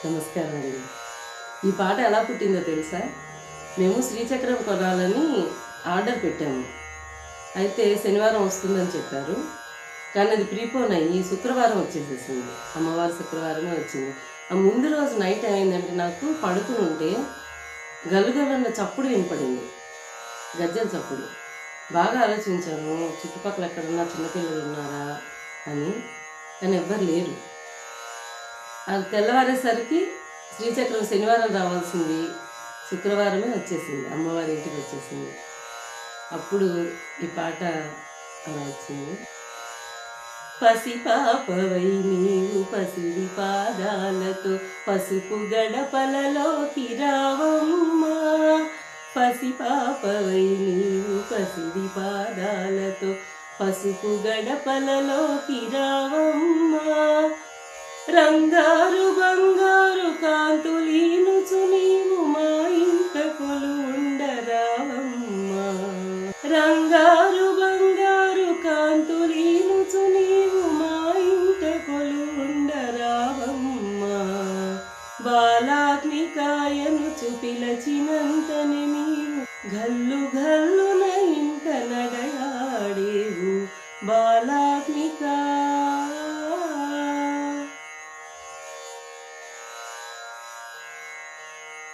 నమస్కారం అండి. ఈ పాట ఎలా పుట్టిందో తెలుసా? మేము శ్రీచక్రం కొనాలని ఆర్డర్ పెట్టాము. అయితే శనివారం వస్తుందని చెప్పారు. కానీ అది ప్రీపోన్ అయ్యి శుక్రవారం వచ్చేసేసింది. అమ్మవారు శుక్రవారమే వచ్చింది. ఆ ముందు రోజు నైట్ ఏమైందంటే నాకు పడుకుని ఉంటే గల్లుగల్లన్న చప్పుడు వినపడింది. గజ్జెల చప్పుడు. బాగా ఆలోచించాను. చుట్టుపక్కల ఎక్కడన్నా చిన్నపిల్లలు ఉన్నారా అని. కానీ ఎవ్వరు లేరు. అది తెల్లవారేసరికి శ్రీచక్రం శనివారం రావాల్సింది శుక్రవారమే వచ్చేసింది. అమ్మవారి ఇంటికి వచ్చేసింది. అప్పుడు ఈ పాట అలా వచ్చింది. పసిపాపవై నీవు పసిడి పాదాలతో పసుపు గడపలలోకి రావమ్మా. పసిపాపవై నీవు పసిడి పాదాలతో పసుపు గడపలలోకి రావమ్మా. రంగారు బంగారు కాంతులీనుచు నీవు మా ఇంట కొలువుండరావమ్మా. రంగారు బంగారు కాంతులీనుచు నీవు మా ఇంట కొలువుండరావమ్మా. బాలాగ్నికాయను పిలచినంతనే నీవు గల్లు గల్లున ఇంట నడయాడేవు. బాలా